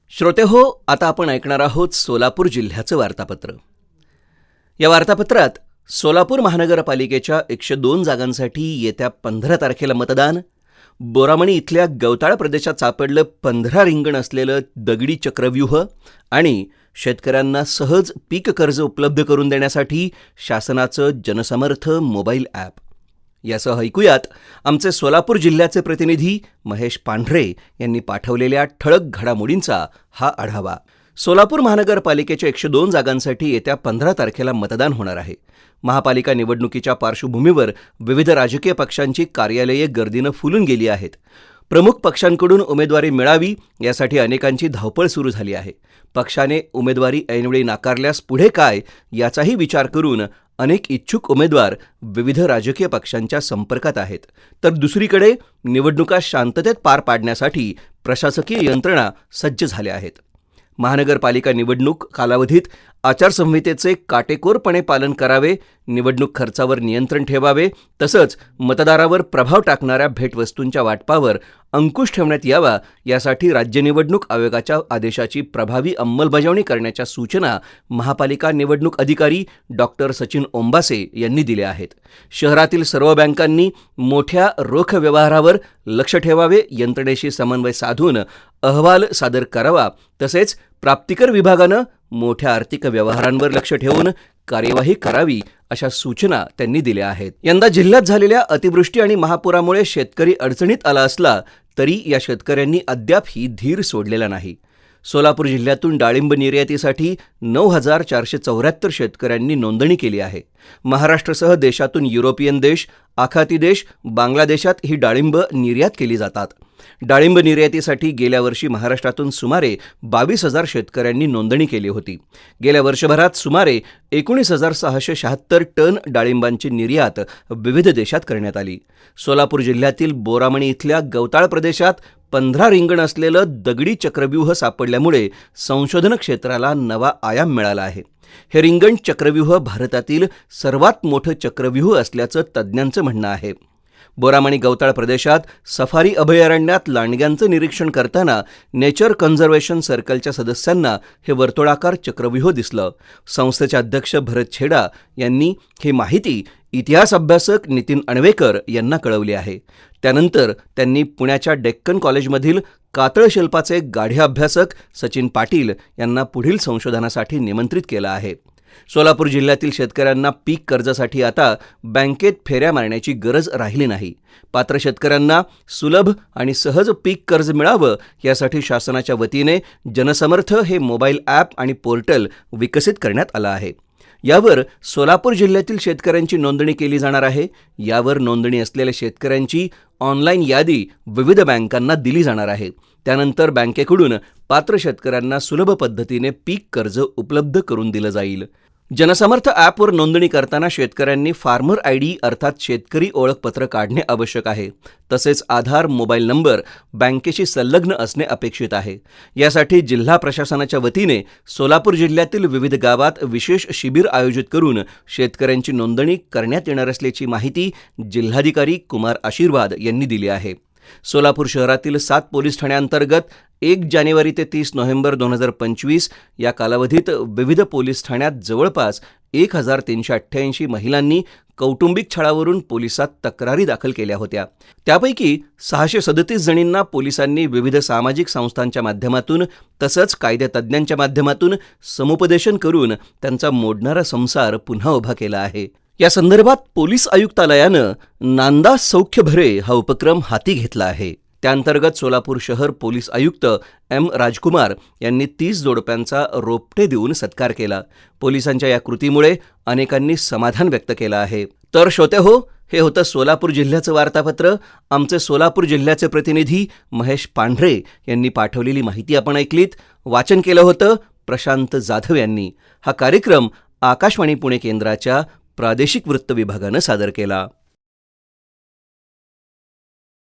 श्रोतेहो, आता आपण ऐकणार आहोत सोलापूर जिल्ह्याचं वार्तापत्र. या वार्तापत्रात सोलापूर महानगरपालिकेच्या 102 जागांसाठी येत्या 15 तारखेला मतदान, बोरामणी इथल्या गवताळ प्रदेशात सापडलं 15 रिंगण असलेलं दगडी चक्रव्यूह आणि शेतकऱ्यांना सहज पीक कर्ज उपलब्ध करून देण्यासाठी शासनाचं जनसमर्थ मोबाईल ॲप. यासह ऐकूयात आमचे सोलापूर जिल्ह्याचे प्रतिनिधी महेश पांढरे यांनी पाठवलेल्या ठळक घडामोडींचा हा आढावा. सोलापूर महानगरपालिकेच्या 102 जागांसाठी येत्या 15 तारखेला मतदान होणार आहे. महापालिका निवडणुकीच्या पार्श्वभूमीवर विविध राजकीय पक्षांची कार्यालये गर्दीनं फुलून गेली आहेत. प्रमुख पक्षांकडून उमेदवारी मिळावी यासाठी अनेकांची धावपळ सुरू झाली आहे. पक्षाने उमेदवारी ऐनवेळी नाकारल्यास पुढे काय याचाही विचार करून अनेक इच्छुक उमेदवार विविध राजकीय पक्षांच्या संपर्कात आहेत. तर दुसरीकडे निवडणुका शांततेत पार पाडण्यासाठी प्रशासकीय यंत्रणा सज्ज झाल्या आहेत. महानगरपालिका निवडणूक कालावधीत आचारसंहितेचे काटेकोरपणे पालन करावे, निवडणूक खर्चावर नियंत्रण ठेवावे, तसंच मतदारावर प्रभाव टाकणाऱ्या भेटवस्तूंच्या वाटपावर अंकुश ठेवण्यात यावा यासाठी राज्य निवडणूक आयोगाच्या आदेशाची प्रभावी अंमलबजावणी करण्याच्या सूचना महापालिका निवडणूक अधिकारी डॉक्टर सचिन ओंबासे यांनी दिल्या आहेत. शहरातील सर्व बँकांनी मोठ्या रोख व्यवहारावर लक्ष ठेवावे, यंत्रणेशी समन्वय साधून अहवाल सादर करावा, तसेच प्राप्तिकर विभागानं मोठ्या आर्थिक व्यवहारांवर लक्ष ठेवून कार्यवाही करावी अशा सूचना त्यांनी दिल्या आहेत. यंदा जिल्ह्यात झालेल्या अतिवृष्टी आणि महापुरामुळे शेतकरी अडचणीत आला असला तरी या शेतकऱ्यांनी अद्यापही धीर सोडलेला नाही. सोलापूर जिल्ह्यातून डाळिंब निर्यातीसाठी 9,474 शेतकऱ्यांनी नोंदणी केली आहे. महाराष्ट्रासह देशातून युरोपियन देश, आखाती देश, बांगलादेशात ही डाळिंब निर्यात केली जातात. डाळिंब निर्यातीसाठी गेल्या वर्षी महाराष्ट्रातून सुमारे 22,000 शेतकऱ्यांनी नोंदणी केली होती. गेल्या वर्षभरात सुमारे 19,676 टन डाळिंबांची निर्यात विविध देशात करण्यात आली. सोलापूर जिल्ह्यातील बोरामणी इथल्या गवताळ प्रदेशात 15 रिंगण असलेलं दगडी चक्रव्यूह सापडल्यामुळे संशोधन क्षेत्राला नवा आयाम मिळाला आहे. हे रिंगण चक्रव्यूह भारतातील सर्वात मोठं चक्रव्यूह असल्याचं तज्ज्ञांचं म्हणणं आहे. बोरामणी गवताळ प्रदेशात सफारी अभयारण्यात लांडग्यांचं निरीक्षण करताना नेचर कन्झर्वेशन सर्कलच्या सदस्यांना हे वर्तुळाकार चक्रव्यूह दिसलं. संस्थेचे अध्यक्ष भरत छेडा यांनी ही माहिती इतिहास अभ्यासक नितीन अणवेकर यांना कळवली आहे. त्यानंतर त्यांनी पुण्याच्या डेक्कन कॉलेजमधील कातळ शिल्पाचे गाढे अभ्यासक सचिन पाटील यांना पुढील संशोधनासाठी निमंत्रित केलं आहे. सोलापूर जिल्ह्यातील शेतकऱ्यांना पीक कर्जासाठी आता बँकेत फेऱ्या मारण्याची गरज राहिली नाही. पात्र शेतकऱ्यांना सुलभ आणि सहज पीक कर्ज मिळावं यासाठी शासनाच्या वतीने जनसमर्थ हे मोबाईल ॲप आणि पोर्टल विकसित करण्यात आलं आहे. यावर सोलापूर जिल्ह्यातील शेतकऱ्यांची नोंदणी केली जाणार आहे. यावर नोंदणी असलेल्या शेतकऱ्यांची ऑनलाईन यादी विविध बँकांना दिली जाणार आहे. त्यानंतर बँकेकडून पात्र शेतकऱ्यांना सुलभ पद्धतीने पीक कर्ज उपलब्ध करून दिलं जाईल. जनसमर्थ ॲपवर नोंदणी करताना शेतकऱ्यांनी फार्मर आयडी अर्थात शेतकरी ओळखपत्र काढणे आवश्यक आहे. तसेच आधार, मोबाईल नंबर बँकेशी संलग्न असणे अपेक्षित आहे. यासाठी जिल्हा प्रशासनाच्या वतीने सोलापूर जिल्ह्यातील विविध गावात विशेष शिबिर आयोजित करून शेतकऱ्यांची नोंदणी करण्यात येणार असल्याची माहिती जिल्हाधिकारी कुमार आशीर्वाद यांनी दिली आहे. सोलापूर शहरातील 7 पोलीस ठाण्यांतर्गत 1 जानेवारी ते 30 नोव्हेंबर 2025 या कालावधीत विविध पोलीस ठाण्यात जवळपास 1,388 महिलांनी कौटुंबिक छळावरून पोलिसात तक्रारी दाखल केल्या होत्या. त्यापैकी 637 जणींना पोलिसांनी विविध सामाजिक संस्थांच्या माध्यमातून तसंच कायदेतज्ञांच्या माध्यमातून समुपदेशन करून त्यांचा मोडणारा संसार पुन्हा उभा केला आहे. या संदर्भात पोलीस आयुक्तालयानं नांदा सौख्य भरे हा उपक्रम हाती घेतला आहे. त्याअंतर्गत सोलापूर शहर पोलीस आयुक्त एम राजकुमार यांनी 30 जोडप्यांचा रोपटे देऊन सत्कार केला. पोलिसांच्या या कृतीमुळे अनेकांनी समाधान व्यक्त केलं आहे. तर श्रोतेहो, हे होतं सोलापूर जिल्ह्याचं वार्तापत्र. आमचे सोलापूर जिल्ह्याचे प्रतिनिधी महेश पांढरे यांनी पाठवलेली माहिती आपण ऐकलीत. वाचन केलं होतं प्रशांत जाधव यांनी. हा कार्यक्रम आकाशवाणी पुणे केंद्राच्या प्रादेशिक वृत्त विभागानं सादर केला.